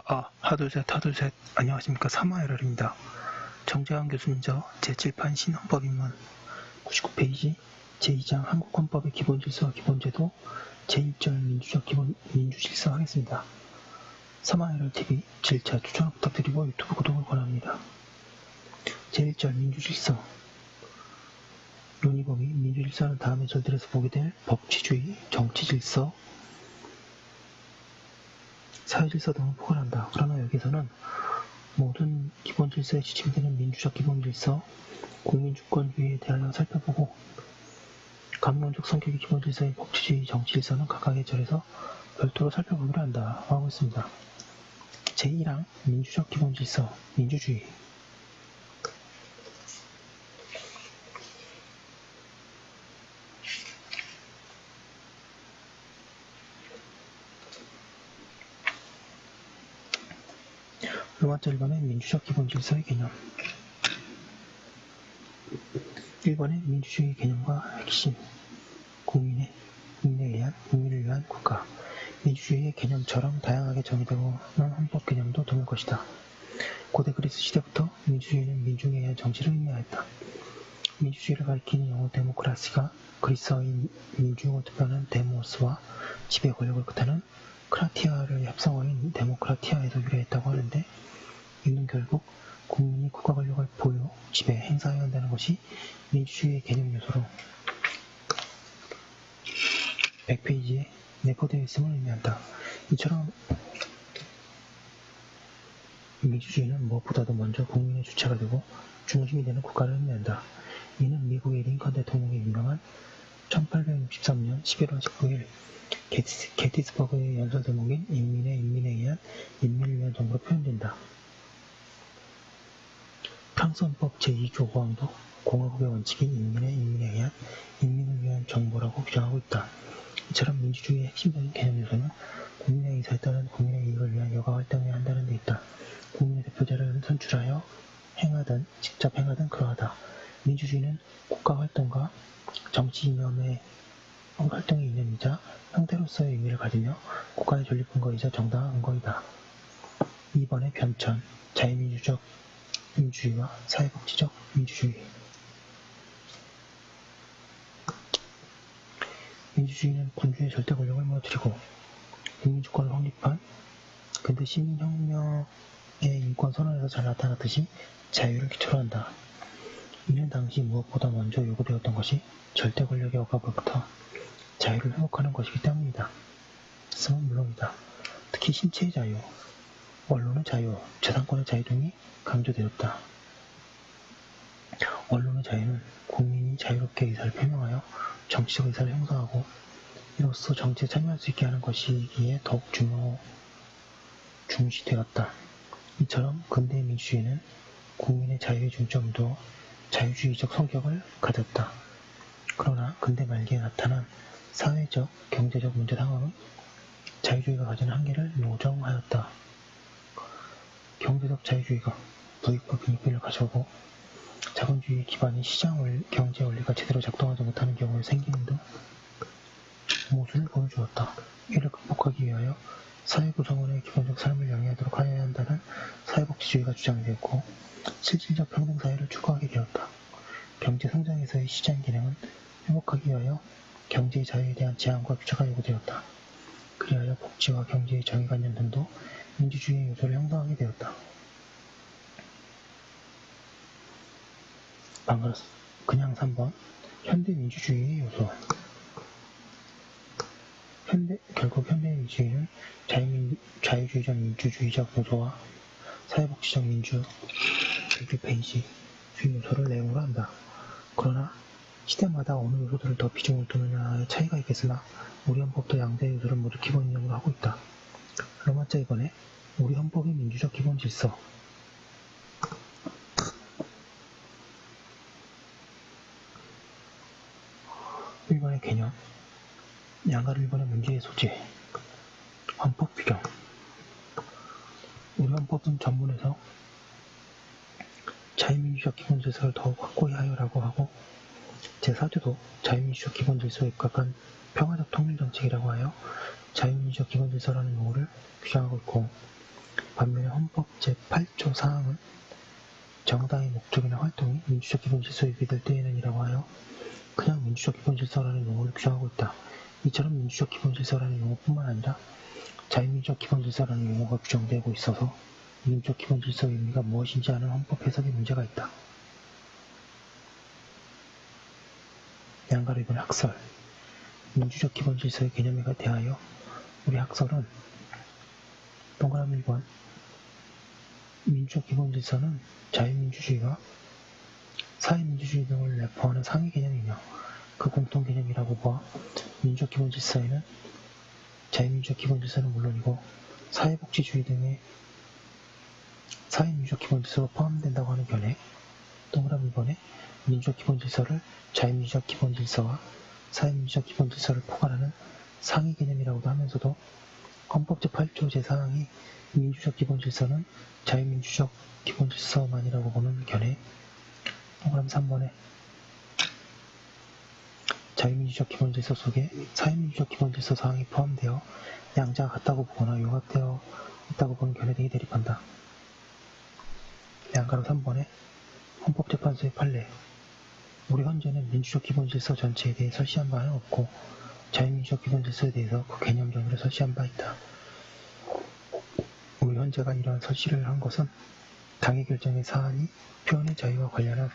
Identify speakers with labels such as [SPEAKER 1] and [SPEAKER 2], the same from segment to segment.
[SPEAKER 1] 하둘셋. 안녕하십니까. 3화열혈입니다. 정재환 교수님저 제7판 신헌법입문 99페이지 제2장 한국헌법의 기본질서와 기본제도 제1절 민주적 민주질서 하겠습니다. 3화열혈TV 7차 추천을 부탁드리고 유튜브 구독을 권합니다. 제1절 민주질서 논의범위 민주질서는 다음의 절들에서 보게 될 법치주의, 정치질서, 사회질서 등을 포괄한다. 그러나 여기서는 모든 기본질서에 지침되는 민주적 기본질서, 국민주권주의에 대하여 살펴보고 감론적 성격의 기본질서인 법치주의, 정치질서는 각각의 절에서 별도로 살펴보기로 한다. 하고 있습니다. 제1항 민주적 기본질서, 민주주의. 로마자 1번의 민주적 기본질서의 개념. 1번의 민주주의 개념과 핵심. 국민을 위한 국가. 민주주의의 개념처럼 다양하게 정의되고는 헌법 개념도 드물 것이다. 고대 그리스 시대부터 민주주의는 민중에 의한 정치를 의미하였다. 민주주의를 가리키는 영어 데모크라시가 그리스어인 민중을 뜻하는 데모스와 지배 권력을 뜻하는 크라티아를 합성어인 데모크라티아에서 유래했다고 하는데, 이는 결국 국민이 국가 권력을 보유, 지배, 행사해야 한다는 것이 민주주의의 개념 요소로 100페이지에 내포되어 있음을 의미한다. 이처럼 민주주의는 무엇보다도 먼저 국민의 주체가 되고 중심이 되는 국가를 의미한다. 이는 미국의 링컨 대통령이 유명한 1863년 11월 19일 게티스버그의 연설 대목인 인민에 의한 인민을 위한 정부로 표현된다. 프랑스 헌법 제2조 5항도 공화국의 원칙인 인민에 의한 인민을 위한 정부라고 규정하고 있다. 이처럼 민주주의의 핵심적인 개념 요소는 국민의 의사에 따른 국민의 이익을 위한 여가 활동해야 한다는 데 있다. 국민의 대표자를 선출하여 직접 행하든 그러하다. 민주주의는 국가 활동과 정치 이념의 활동의 이념이자 형태로서의 의미를 가지며 국가의 존립 근거이자 정당한 근거이다. 2번의 변천, 자유민주적 민주주의와 사회복지적 민주주의. 민주주의는 군주의 절대 권력을 무너뜨리고 국민주권을 확립한 근대 시민혁명의 인권 선언에서 잘 나타났듯이 자유를 기초로 한다. 이는 당시 무엇보다 먼저 요구되었던 것이 절대 권력의 억압으로부터 자유를 회복하는 것이기 때문이다. 있음은 물론이다. 특히 신체의 자유, 언론의 자유, 재산권의 자유 등이 강조되었다. 언론의 자유는 국민이 자유롭게 의사를 표명하여 정치적 의사를 형성하고 이로써 정치에 참여할 수 있게 하는 것이기에 더욱 중시되었다. 이처럼 근대의 민주주의는 국민의 자유의 중점을 두어 자유주의적 성격을 가졌다. 그러나 근대 말기에 나타난 사회적, 경제적 문제 상황은 자유주의가 가진 한계를 노정하였다. 경제적 자유주의가 부익부 빈익빈을 가져오고 자본주의 기반인 시장 경제 원리가 제대로 작동하지 못하는 경우에 생기는 등 모순을 보여주었다. 이를 극복하기 위하여 사회 구성원의 기본적 삶을 영위하도록 하여야 한다는 사회복지주의가 주장되었고 실질적 평등사회를 추구하게 되었다. 경제 성장에서의 시장 기능은 회복하기 위하여 경제의 자유에 대한 제한과 규제가 요구되었다. 그리하여 복지와 경제의 정의관념 등도 민주주의의 요소를 형성하게 되었다. 그냥 3번 현대 민주주의의 요소. 결국 현대 민주주의는 자유주의적 민주주의적 요소와 사회복지적 민주 1페이지 주의 요소를 내용으로 한다. 그러나 시대마다 어느 요소들을 더 비중을 두느냐의 차이가 있겠으나 우리 헌법도 양대 요소를 모두 기본 이념으로 하고 있다. 로마자 2번에 우리 헌법의 민주적 기본 질서. 1번의 개념, 양가를 1번의 문제의 소재, 헌법 규정. 우리 헌법은 전문에서 자유민주적 기본질서를 더욱 확고히 하여라고 하고 제4조도 자유민주적 기본질서에 입각한 평화적 통일정책이라고 하여 자유민주적 기본질서라는 용어를 규정하고 있고 반면에 헌법 제8조 사항은 정당의 목적이나 활동이 민주적 기본 질서에 위배될 때에는 이라고 하여 그냥 민주적 기본 질서라는 용어를 규정하고 있다. 이처럼 민주적 기본 질서라는 용어뿐만 아니라 자유민주적 기본 질서라는 용어가 규정되고 있어서 민주적 기본 질서의 의미가 무엇인지 아는 헌법 해석에 문제가 있다. 양가로 이번 학설 민주적 기본 질서의 개념에 대하여 우리 학설은 동그라미 1번 민주적 기본 질서는 자유민주주의와 사회민주주의 등을 내포하는 상위 개념이며 그 공통 개념이라고 보아 민주적 기본 질서에는 자유민주적 기본 질서는 물론이고 사회복지주의 등의 사회민주적 기본 질서로 포함된다고 하는 견해 동그라미 2번에 민주적 기본 질서를 자유민주적 기본 질서와 사회민주적 기본 질서를 포괄하는 상위 개념이라고도 하면서도 헌법 제8조 제4항이 민주적 기본 질서는 자유민주적 기본 질서만이라고 보는 견해 동그라미 3번에 자유민주적 기본 질서 속에 사회민주적 기본 질서 사항이 포함되어 양자가 같다고 보거나 융합되어 있다고 보는 견해 등이 대립한다. 양가로 3번에 헌법재판소의 판례 우리 헌재는 민주적 기본 질서 전체에 대해 설시한 바는 없고 자유민주적 기본 질서에 대해서 그 개념 정의를 설시한 바 있다. 우리 헌재가 이러한 설시를 한 것은 당의 결정의 사안이 표현의 자유와 관련한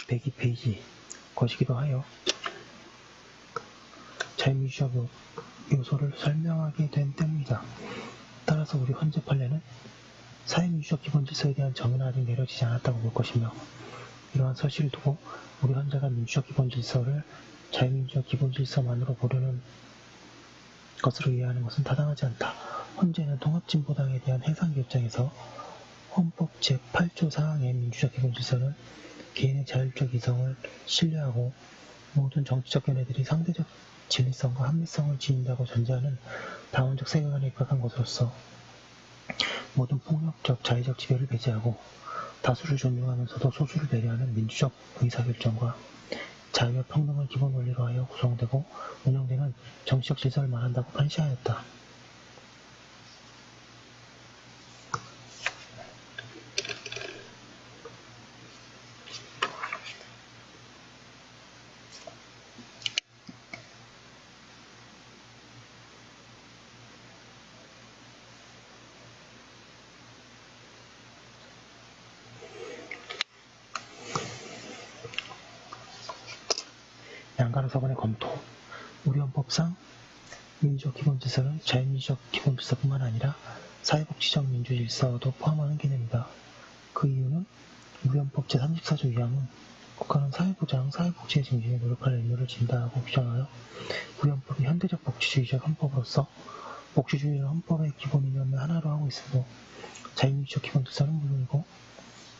[SPEAKER 1] 102페이지 것이기도 하여 자유민주적 요소를 설명하게 된 때문이다. 따라서 우리 헌재 판례는 사회민주적 기본 질서에 대한 정의는 아직 내려지지 않았다고 볼 것이며 이러한 설실을 두고 우리 헌재가 민주적 기본 질서를 자유민주적 기본 질서만으로 보려는 것으로 이해하는 것은 타당하지 않다. 헌재는 통합진보당에 대한 해상기 입장에서 헌법 제8조 사항의 민주적 기본 질서는 개인의 자율적 이성을 신뢰하고 모든 정치적 견해들이 상대적 진리성과 합리성을 지닌다고 전제하는 다원적 세계관에 입각한 것으로서 모든 폭력적 자의적 지배를 배제하고 다수를 존중하면서도 소수를 배려하는 민주적 의사결정과 자유와 평등을 기본 원리로 하여 구성되고 운영되는 정치적 질서를 말한다고 판시하였다. 양가로 서번의 검토 우리 헌법상 민주적 기본 질서는 자유민주적 기본 질서뿐만 아니라 사회복지적 민주질서도 포함하는 개념이다. 그 이유는 우리 헌법 제34조 2항은 국가는 사회보장, 사회복지의 증진에 노력할 의무를 진다고 규정하여 우리 헌법이 현대적 복지주의적 헌법으로서 복지주의를 헌법의 기본 이념의 하나로 하고 있으므로 자유민주적 기본 질서는 물론이고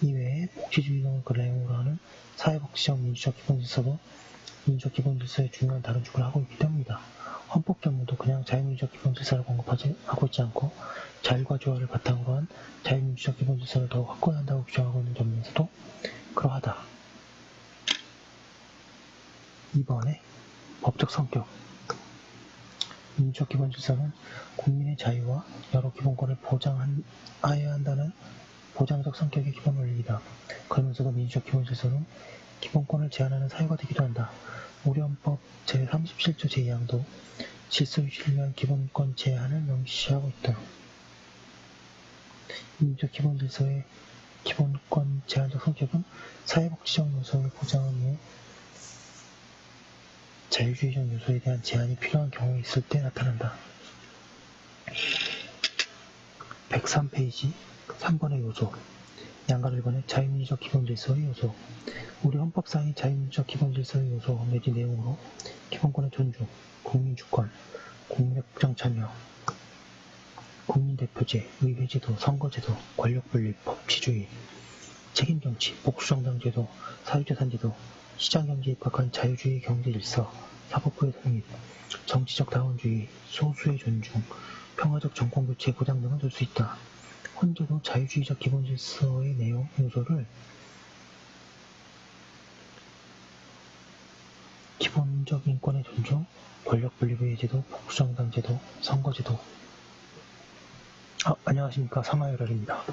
[SPEAKER 1] 이외에 복지주의 등을 그 내용으로 하는 사회복지적 민주적 기본 질서도 민주적 기본 질서의 중요한 다른 축을 하고 있기 때문이다. 헌법 전문도 그냥 자유민주적 기본 질서를 하고 있지 않고 자율과 조화를 바탕으로 한 자유민주적 기본 질서를 더욱 확고히 한다고 규정하고 있는 점에서도 그러하다. 2번에 법적 성격 민주적 기본 질서는 국민의 자유와 여러 기본권을 보장하여야 한다는 보장적 성격의 기본 원리이다. 그러면서도 민주적 기본 질서는 기본권을 제한하는 사유가 되기도 한다. 우리 헌법 제37조 제2항도 질서 유지를 위한 기본권 제한을 명시하고 있다. 민주적 기본 질서의 기본권 제한적 성격은 사회복지적 요소의 보장을 위해 자유주의적 요소에 대한 제한이 필요한 경우에 있을 때 나타난다. 103페이지 3번의 요소 양가로 1번의 자유민주적 기본 질서의 요소 우리 헌법상의 자유민주적 기본 질서의 요소 내지 내용으로 기본권의 존중, 국민주권, 국민의 국정 참여, 국민대표제, 의회제도, 선거제도, 권력분립, 법치주의, 책임정치, 복수정당제도, 사유재산제도, 시장경제에 입각한 자유주의 경제질서, 사법부의 독립, 정치적 다원주의, 소수의 존중, 평화적 정권교체 보장 등을 들 수 있다. 헌재도 자유주의적 기본질서의 내용, 요소를 기본적 인권의 존중, 권력분립의 제도, 복수정당제도, 선거제도, 안녕하십니까. 사마열혈입니다.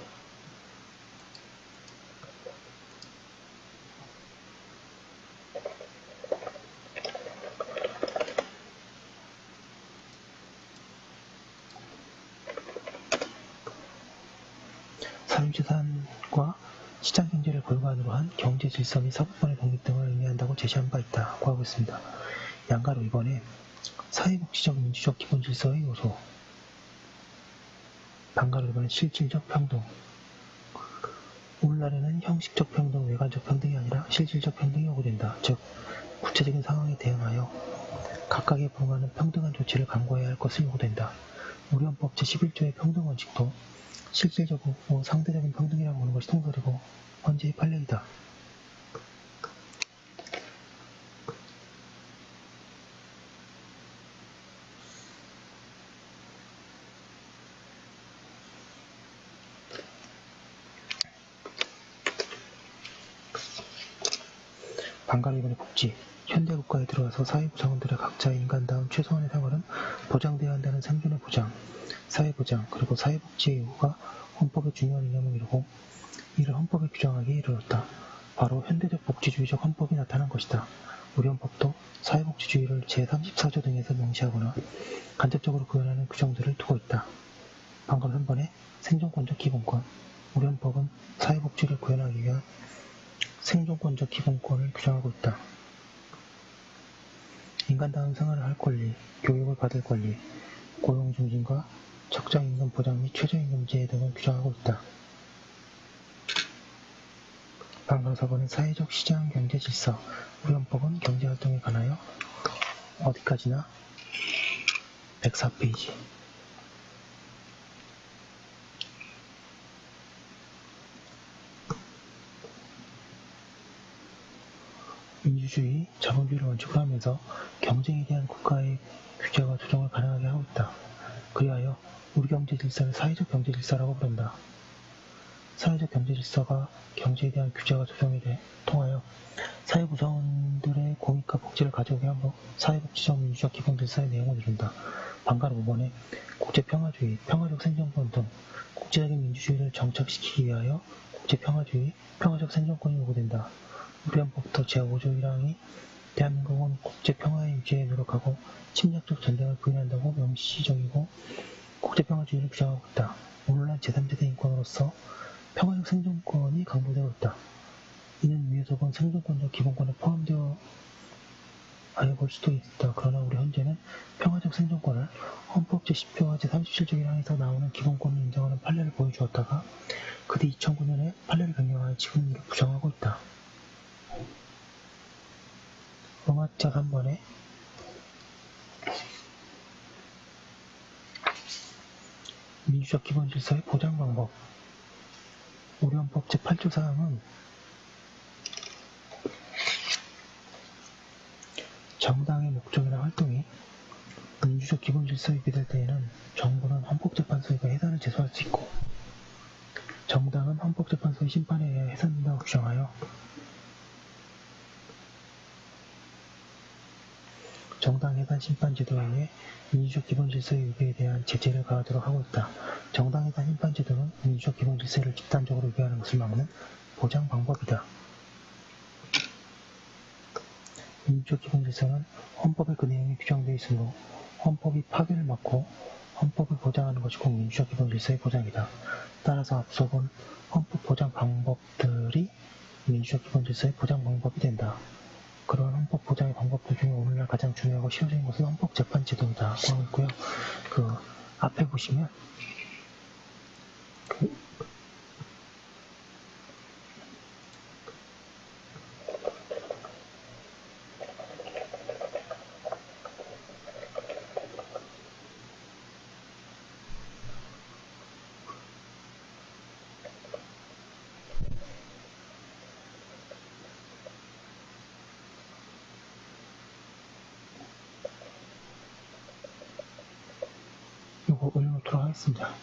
[SPEAKER 1] 사유재산과 시장경제를 골반으로 한 경제질서 및 사법권의 독립 등을 의미한다고 제시한 바 있다고 하고 있습니다. 양가로 이번에 사회복지적 민주적 기본질서의 요소, 반가로 이번에 실질적 평등, 오늘날에는 형식적 평등, 외관적 평등이 아니라 실질적 평등이 요구된다. 즉, 구체적인 상황에 대응하여 각각에 부응하는 평등한 조치를 강구해야 할 것을 요구된다. 우리 헌법 제11조의 평등원칙도 실질적이고 상대적인 평등이라고 보는 것이 통설이고 헌재의 판례이다. 반가로 이번에 복지, 현대국가에 들어와서 사회구성원들의 각자의 인간다운 최소한의 생활은 보장되어야 한다는 생존의 보장, 사회보장, 그리고 사회복지의 요구가 헌법의 중요한 이념을 이루고 이를 헌법에 규정하기에 이르렀다. 바로 현대적 복지주의적 헌법이 나타난 것이다. 우리 헌법도 사회복지주의를 제34조 등에서 명시하거나 간접적으로 구현하는 규정들을 두고 있다. 방금 3번에 생존권적 기본권, 우리 헌법은 사회복지를 구현하기 위한 생존권적 기본권을 규정하고 있다. 인간다운 생활을 할 권리, 교육을 받을 권리, 고용 증진과 적정임금 보장 및 최저임금제 등을 규정하고 있다. 방금 4번은 사회적 시장 경제 질서, 우리 헌법은 경제활동에 관하여 어디까지나 104페이지. 민주주의, 자본주의를 원칙으로 하면서 경쟁에 대한 국가의 규제와 조정을 가능하게 하고 있다. 그리하여 우리 경제 질서를 사회적 경제 질서라고 부른다. 사회적 경제 질서가 경제에 대한 규제와 조정에 통하여 사회 구성원들의 공익과 복지를 가져오게 하므로 사회복지적 민주적 기본 질서의 내용을 이룬다. 반가로 5번에 국제평화주의, 평화적 생존권 등 국제적인 민주주의를 정착시키기 위하여 국제평화주의, 평화적 생존권이 요구된다. 우리 헌법부터 제5조 1항이 대한민국은 국제평화의 유지에 노력하고 침략적 전쟁을 부인한다고 명시적이고 국제평화주의를 규정하고 있다. 오늘날 제3세대 인권으로서 평화적 생존권이 강조되고 있다. 이는 위에서 본 생존권적 기본권에 포함되어 아예 볼 수도 있다. 그러나 우리 현재는 평화적 생존권을 헌법 제10조와 제37조 1항에서 나오는 기본권을 인정하는 판례를 보여주었다가 그 뒤 2009년에 판례를 변경하여 지금 이를 부정하고 있다. 로마자 3번에 민주적 기본 질서의 보장 방법, 우리 헌법 제8조 사항은 정당의 목적이나 활동이 민주적 기본 질서에 위배될 때에는 정부는 헌법재판소에 해산을 제소할 수 있고 정당은 헌법재판소의 심판에 의해 해산된다고 규정하여 정당 해산 심판 제도에 의해 민주적 기본 질서의 위배에 대한 제재를 가하도록 하고 있다. 정당 해산 심판 제도는 민주적 기본 질서를 집단적으로 위배하는 것을 막는 보장 방법이다. 민주적 기본 질서는 헌법에 그 내용이 규정되어 있으므로 헌법이 파괴를 막고 헌법을 보장하는 것이 곧 민주적 기본 질서의 보장이다. 따라서 앞서 본 헌법 보장 방법들이 민주적 기본 질서의 보장 방법이 된다. 그러한 헌법 보장의 방법들 중에 오늘날 가장 중요하고 실효적인 것은 헌법재판제도이다 하고 있고요. 앞에 보시면 요거 올려놓도록 하겠습니다.